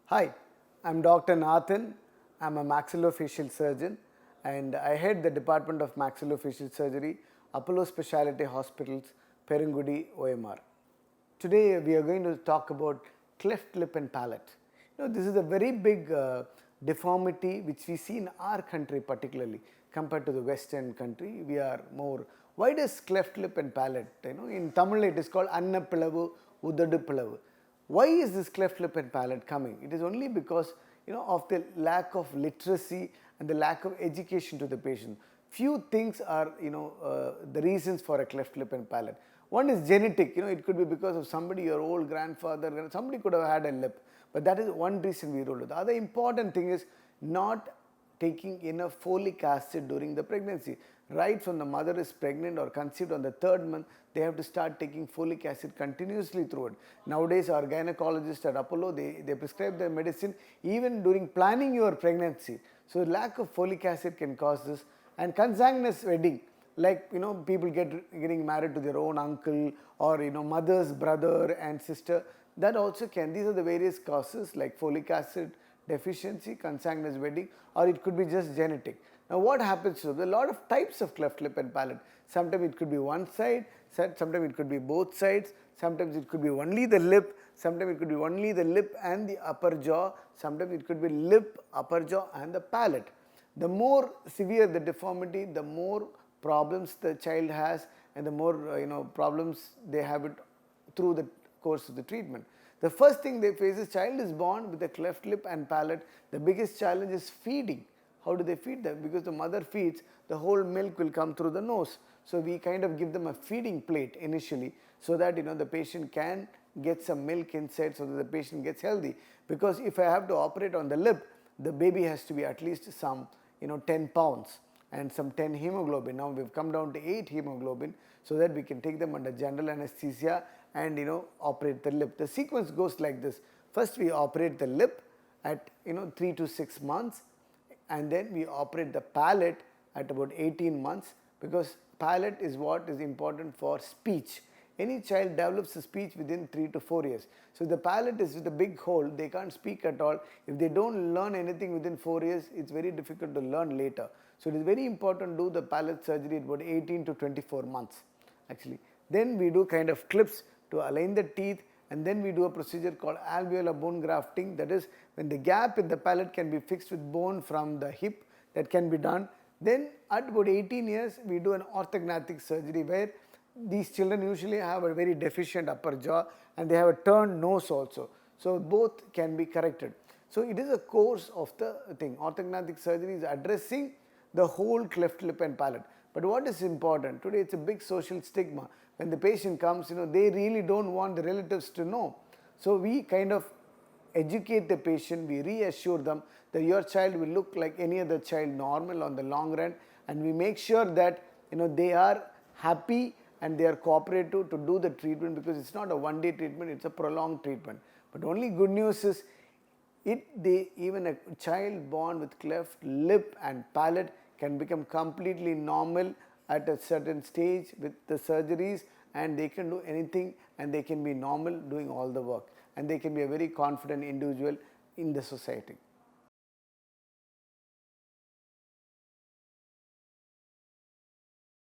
Hi, I'm Dr. Nathan. I'm a maxillofacial surgeon and I head the Department of Maxillofacial Surgery, Apollo Specialty Hospitals, Perungudi, OMR. Today we are going to talk about cleft lip and palate. This is a very big deformity which we see in our country particularly compared to the Western country. We are more. Why does cleft lip and palate? In Tamil it is called Annapilavu, Udadu Pilavu. Why is this cleft lip and palate coming? It is only because of the lack of literacy and the lack of education to the patient. Few things are the reasons for a cleft lip and palate. One is genetic. It could be because of somebody, your old grandfather, somebody could have had a lip, but that is one reason we ruled it. The other important thing is not taking enough folic acid during the pregnancy. Right from the mother is pregnant or conceived on the 3rd month, they have to start taking folic acid continuously through it. Nowadays, our gynecologists at Apollo, they prescribe their medicine even during planning your pregnancy. So, lack of folic acid can cause this. And consanguineous wedding, like people getting married to their own uncle or mother's brother and sister, that also can. These are the various causes like folic acid deficiency, consanguineous wedding, or it could be just genetic. Now what happens to them? There are a lot of types of cleft lip and palate. Sometimes it could be one side, sometimes it could be both sides, sometimes it could be only the lip, sometimes it could be only the lip and the upper jaw, sometimes it could be lip, upper jaw and the palate. The more severe the deformity, the more problems the child has and the more problems they have it through the course of the treatment. The first thing they face is child is born with a cleft lip and palate. The biggest challenge is feeding. How do they feed them? Because the mother feeds, the whole milk will come through the nose. So we kind of give them a feeding plate initially so that the patient can get some milk inside so that the patient gets healthy. Because if I have to operate on the lip, the baby has to be at least some 10 pounds and some 10 hemoglobin. Now we've come down to 8 hemoglobin so that we can take them under general anesthesia and operate the lip. The sequence goes like this. First we operate the lip at 3 to 6 months and then we operate the palate at about 18 months because palate is what is important for speech. Any child develops a speech within 3 to 4 years. So if the palate is with a big hole, they can't speak at all. If they don't learn anything within 4 years, it's very difficult to learn later. So it is very important to do the palate surgery at about 18 to 24 months actually. Then we do kind of clips to align the teeth and then we do a procedure called alveolar bone grafting. That is when the gap in the palate can be fixed with bone from the hip, that can be done. Then at about 18 years we do an orthognathic surgery where these children usually have a very deficient upper jaw and they have a turned nose also. So both can be corrected. So it is a course of the thing. Orthognathic surgery is addressing the whole cleft lip and palate. But what is important? Today it's a big social stigma. When the patient comes, they really don't want the relatives to know. So we kind of educate the patient, we reassure them that your child will look like any other child normal on the long run, and we make sure that they are happy and they are cooperative to do the treatment because it's not a one-day treatment, it's a prolonged treatment. But only good news is even a child born with cleft lip and palate can become completely normal at a certain stage with the surgeries, and they can do anything and they can be normal doing all the work and they can be a very confident individual in the society.